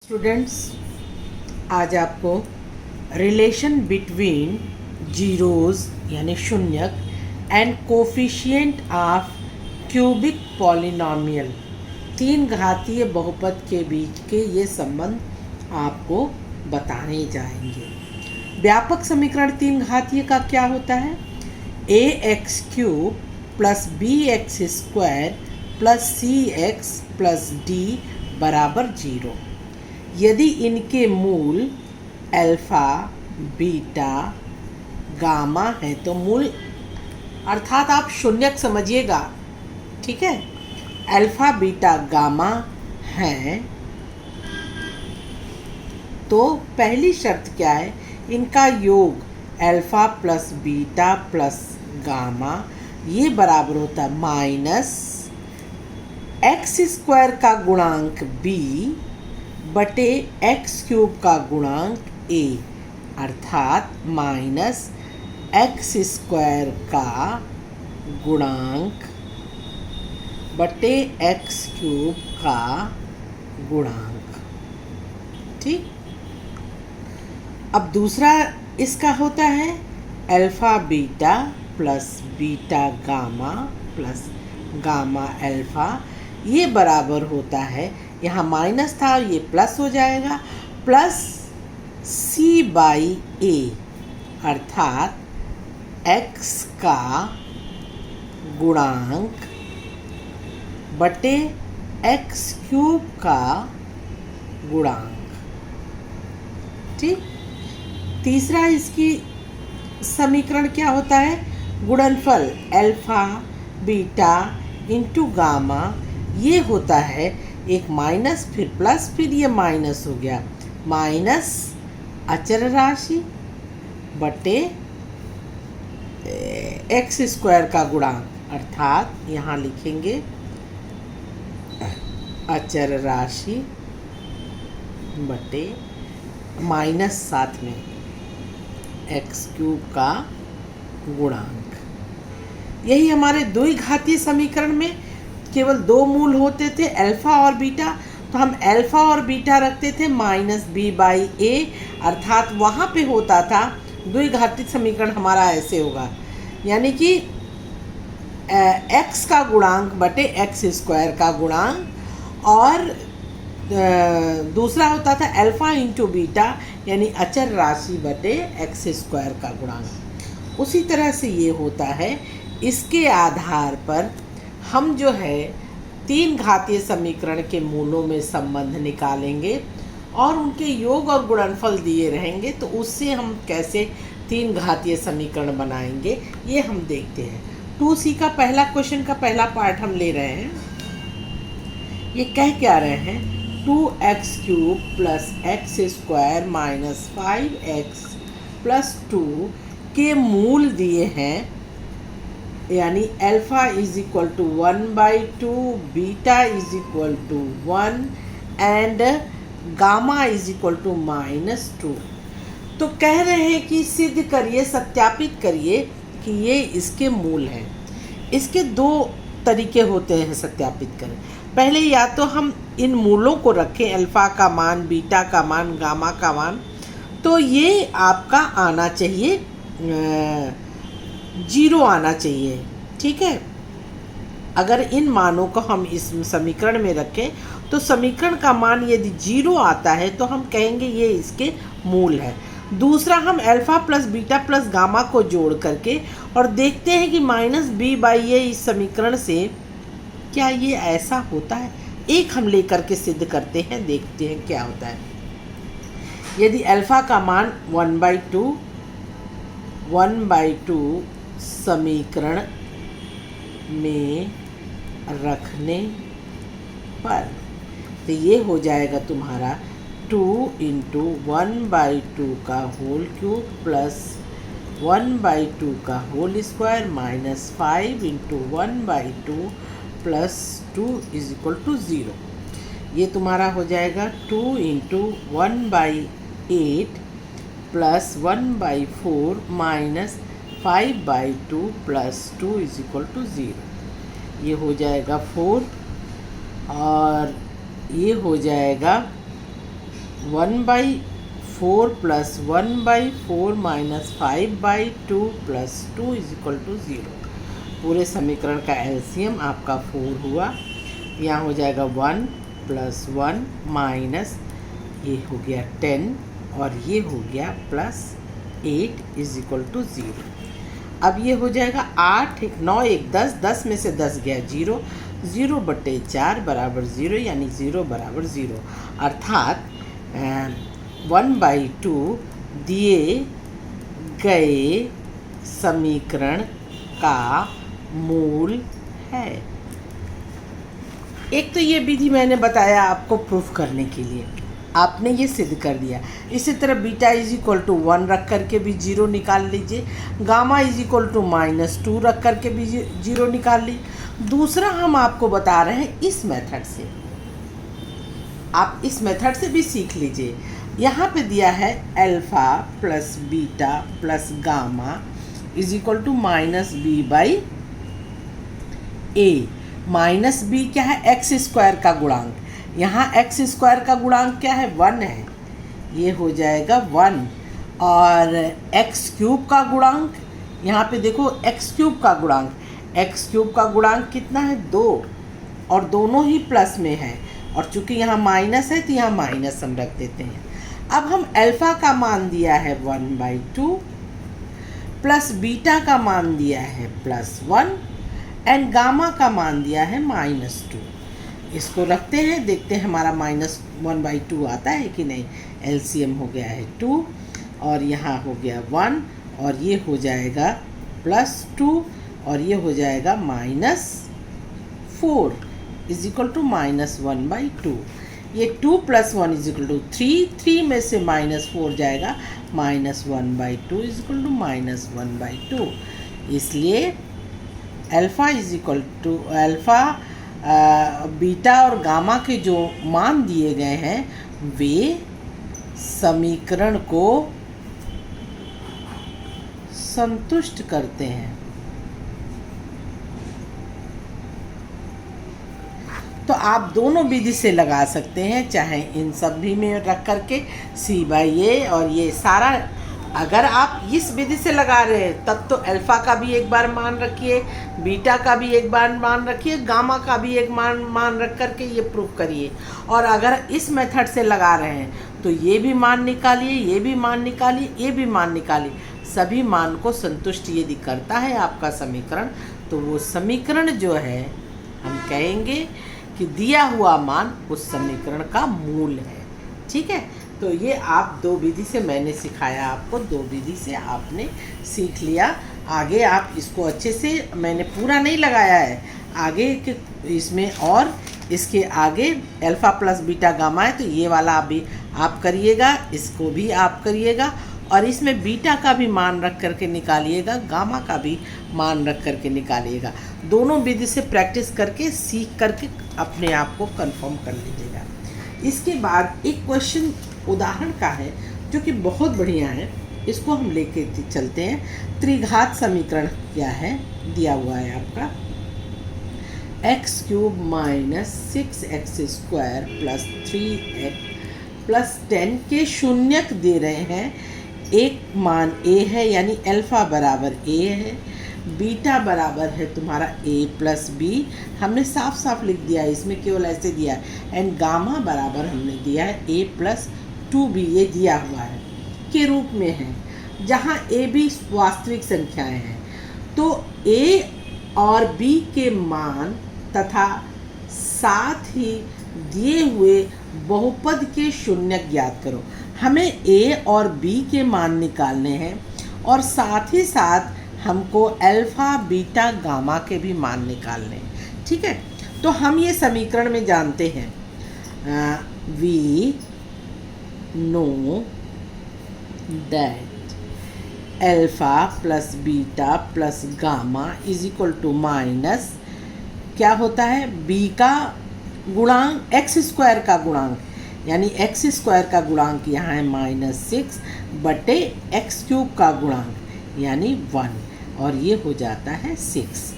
Students, आज आपको relation between zeros यानी शून्यक and coefficient of cubic polynomial तीन घातीय बहुपद के बीच के ये संबंध आपको बताने जाएंगे। व्यापक समीकरण तीन घातीय का क्या होता है? A X cube plus B X square plus C X plus D बराबर 0 यदि इनके मूल अल्फ़ा बीटा गामा है। तो मूल अर्थात आप शून्यक समझिएगा, ठीक है। अल्फ़ा बीटा गामा है तो पहली शर्त क्या है? इनका योग alpha plus beta plus gamma ये बराबर होता है माइनस एक्स स्क्वायर का गुणांक बी बटे एक्स क्यूब का गुणांक ए, अर्थात माइनस एक्स स्क्वायर का गुणांक बटे एक्स क्यूब का गुणांक। ठीक। अब दूसरा इसका होता है alpha beta plus beta gamma plus gamma alpha ये बराबर होता है, यहाँ माइनस था ये प्लस हो जाएगा, प्लस सी बाई ए, अर्थात एक्स का गुणांक बटे एक्स क्यूब का गुणांक। ठीक। तीसरा इसकी समीकरण क्या होता है? गुणनफल अल्फ़ा बीटा इंटू गामा ये होता है एक माइनस फिर प्लस फिर ये माइनस हो गया, माइनस अचर राशि बटे एक्स स्क्वायर का गुणांक, अर्थात यहाँ लिखेंगे अचर राशि बटे माइनस साथ में एक्स क्यूब का गुणांक। यही हमारे द्विघातीय समीकरण में केवल दो मूल होते थे अल्फ़ा और बीटा, तो हम अल्फ़ा और बीटा रखते थे माइनस बी बाई ए, अर्थात वहाँ पे होता था द्विघातीय समीकरण हमारा ऐसे होगा, यानी कि एक्स का गुणांक बटे एक्स स्क्वायर का गुणांक, और दूसरा होता था अल्फ़ा इंटू बीटा यानी अचर राशि बटे एक्स स्क्वायर का गुणांक। उसी तरह से ये होता है। इसके आधार पर हम जो है तीन घातीय समीकरण के मूलों में संबंध निकालेंगे और उनके योग और गुणनफल दिए रहेंगे, तो उससे हम कैसे तीन घातीय समीकरण बनाएंगे ये हम देखते हैं। 2C का पहला क्वेश्चन का पहला पार्ट हम ले रहे हैं। ये कह क्या रहे हैं? 2x cube plus x square minus 5x plus 2 के मूल दिए हैं, यानी alpha is equal to 1/2, beta is equal to 1 and gamma is equal to -2। तो कह रहे हैं कि सिद्ध करिए, सत्यापित करिए कि ये इसके मूल हैं। इसके दो तरीके होते हैं सत्यापित करें। पहले या तो हम इन मूलों को रखें, अल्फ़ा का मान, बीटा का मान, गामा का मान, तो ये आपका आना चाहिए 0 आना चाहिए। ठीक है। अगर इन मानों को हम इस समीकरण में रखें तो समीकरण का मान यदि 0 आता है तो हम कहेंगे ये इसके मूल है। दूसरा, हम alpha plus beta plus gamma को जोड़ करके और देखते हैं कि माइनस बी बाई ए इस समीकरण से क्या ये ऐसा होता है। एक हम लेकर के सिद्ध करते हैं, देखते हैं क्या होता है। यदि अल्फ़ा का मान 1/2 समीकरण में रखने पर तो ये हो जाएगा तुम्हारा 2 इंटू 1/2 का होल क्यूब प्लस 1/2 का whole square minus 5 into 1/2 plus 2 is equal to 0। ये तुम्हारा हो जाएगा 2 into 1/8 plus 1/4 minus 5/2 plus 2 is equal to 0। ये हो जाएगा 4 और ये हो जाएगा 1/4 plus 1/4 minus 5/2 plus 2 is equal to 0। पूरे समीकरण का एलसीएम आपका 4 हुआ। यहाँ हो जाएगा 1 प्लस 1 माइनस ये हो गया 10 और ये हो गया प्लस 8 इज इक्वल टू 0। अब ये हो जाएगा 8 9 1 10, 10 में से 10 गया 0, 0/4 बराबर 0, यानी 0 बराबर 0। अर्थात 1/2 दिए गए समीकरण का मूल है। एक तो ये विधि मैंने बताया आपको प्रूफ करने के लिए, आपने ये सिद्ध कर दिया। इसी तरह बीटा इज इक्वल टू 1 रख करके भी 0 निकाल लीजिए, गामा इज इक्वल टू -2 रख करके भी 0 निकाल लीजिए। दूसरा हम आपको बता रहे हैं इस मेथड से, आप इस मेथड से भी सीख लीजिए। यहाँ पे दिया है alpha plus beta plus gamma is equal to -b/a। Minus b क्या है? एक्स स्क्वायर का गुणांक। यहाँ एक्स स्क्वायर का गुणांक क्या है? 1 है, ये हो जाएगा 1। और एक्स क्यूब का गुणांक, यहाँ पे देखो एक्स क्यूब का गुणांक, एक्स क्यूब का गुणांक कितना है? 2, और दोनों ही प्लस में है, और चूंकि यहाँ माइनस है तो यहाँ माइनस हम रख देते हैं। अब हम अल्फ़ा का मान दिया है 1/2 प्लस बीटा का मान दिया है +1 एंड गामा का मान दिया है -2। इसको रखते हैं, देखते हैं हमारा -1/2 आता है कि नहीं। एलसीएम हो गया है 2 और यहाँ हो गया 1 और ये हो जाएगा +2 और ये हो जाएगा -4 इज इक्वल टू -1/2। ये 2 + 1 इज इक्वल टू 3, 3 में से -4 जाएगा, -1/2 इज इक्वल टू -1/2। इसलिए alpha is equal to alpha beta और गामा के जो मान दिए गए हैं वे समीकरण को संतुष्ट करते हैं। तो आप दोनों विधि से लगा सकते हैं, चाहे इन सभी में रख करके c/a और ये सारा। अगर आप इस विधि से लगा रहे हैं तब तो अल्फ़ा का भी एक बार मान रखिए, बीटा का भी एक बार मान रखिए, गामा का भी एक मान रख करके ये प्रूफ करिए। और अगर इस मेथड से लगा रहे हैं तो ये भी मान निकालिए, ये भी मान निकालिए, ये भी मान निकालिए। सभी मान को संतुष्ट यदि करता है आपका समीकरण तो वो समीकरण जो है हम कहेंगे कि दिया हुआ मान उस समीकरण का मूल है। ठीक है, तो ये आप दो विधि से मैंने सिखाया आपको, दो विधि से आपने सीख लिया। आगे आप इसको अच्छे से, मैंने पूरा नहीं लगाया है आगे के इसमें, और इसके आगे अल्फ़ा प्लस बीटा गामा है तो ये वाला अभी आप करिएगा, इसको भी आप करिएगा, और इसमें बीटा का भी मान रख करके निकालिएगा, गामा का भी मान रख करके निकालिएगा। दोनों विधि से प्रैक्टिस करके सीख करके अपने आप को कंफर्म कर लीजिएगा। इसके बाद एक क्वेश्चन उदाहरण का है जो कि बहुत बढ़िया है, इसको हम लेके चलते हैं। त्रिघात समीकरण क्या है दिया हुआ है आपका, x³ - 6x² + 3x + 10 के शून्यक दे रहे हैं। एक मान a है यानी अल्फ़ा बराबर a है, बीटा बराबर है तुम्हारा a + b, हमने साफ साफ लिख दिया है, इसमें केवल ऐसे दिया है, एंड गामा बराबर हमने दिया है a + 2b, ये दिया हुआ है के रूप में है, जहाँ a b वास्तविक संख्याएं हैं। तो a और b के मान तथा साथ ही दिए हुए बहुपद के शून्यक ज्ञात करो। हमें a और b के मान निकालने हैं और साथ ही साथ हमको अल्फ़ा बीटा गामा के भी मान निकालने हैं। ठीक है, तो हम ये समीकरण में जानते हैं, we know that alpha plus beta plus gamma is equal to minus क्या होता है, b का गुणांक x² का गुणांक, यानी x² का गुणांक यहाँ है -6/x³ का गुणांक यानी 1, और ये हो जाता है 6।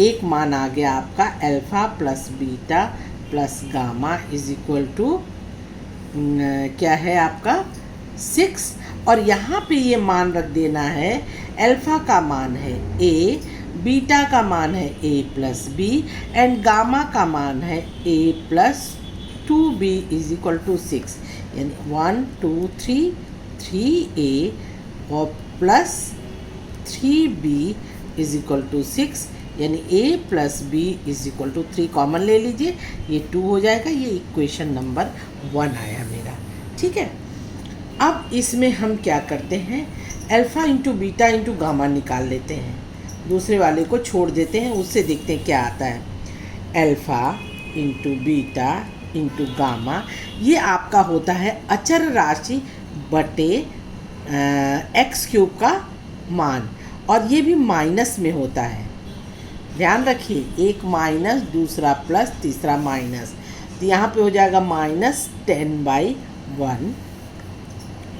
एक मान आ गया आपका alpha plus beta plus gamma is equal to क्या है आपका 6, और यहाँ पे ये मान रख देना है अल्फ़ा का मान है a, बीटा का मान है a plus b and gamma का मान है a plus 2b is equal to 6, यानी 1 2 3 3a और plus 3b is equal to 6, यानी a plus b is equal to 3 common ले लीजिए, ये 2 हो जाएगा। ये इक्वेशन नंबर 1 आया मेरा। ठीक है, अब इसमें हम क्या करते हैं, alpha into beta into gamma निकाल लेते हैं, दूसरे वाले को छोड़ देते हैं, उससे देखते हैं क्या आता है। Alpha into beta into gamma, ये आपका होता है अचर राशि बटे एक्स क्यूब का मान, और ये भी माइनस में होता है, ध्यान रखिए, एक माइनस दूसरा प्लस तीसरा माइनस, तो यहाँ पे हो जाएगा -10/1।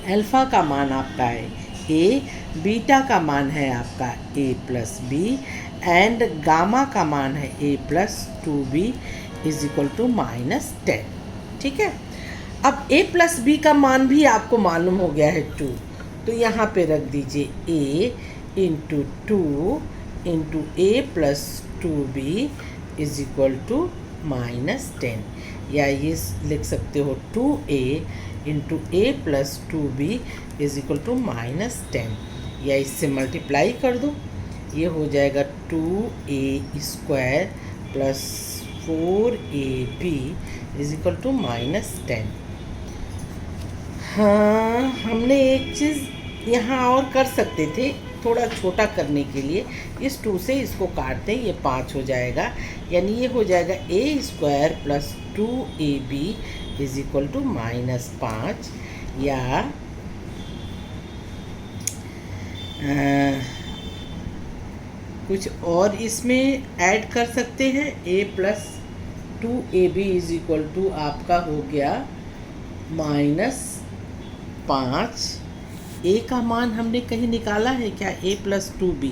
अल्फ़ा का मान आपका है a, बीटा का मान है आपका a plus b and gamma का मान है a plus 2b is equal to -10। ठीक है, अब a प्लस बी का मान भी आपको मालूम हो गया है 2, तो यहाँ पे रख दीजिए a into 2 into a plus 2b is equal to -10, या ये लिख सकते हो 2a into a plus 2b is equal to -10, या इससे मल्टीप्लाई कर दो, ये हो जाएगा 2a² plus 4ab is equal to -10। हाँ, हमने एक चीज़ यहाँ और कर सकते थे, थोड़ा छोटा करने के लिए इस 2 से इसको काटते हैं, ये 5 हो जाएगा, यानी ये हो जाएगा a² plus 2ab is equal to -5, या कुछ और इसमें ऐड कर सकते हैं, a plus 2ab is equal to आपका हो गया -5। a का मान हमने कहीं निकाला है क्या, a प्लस 2b,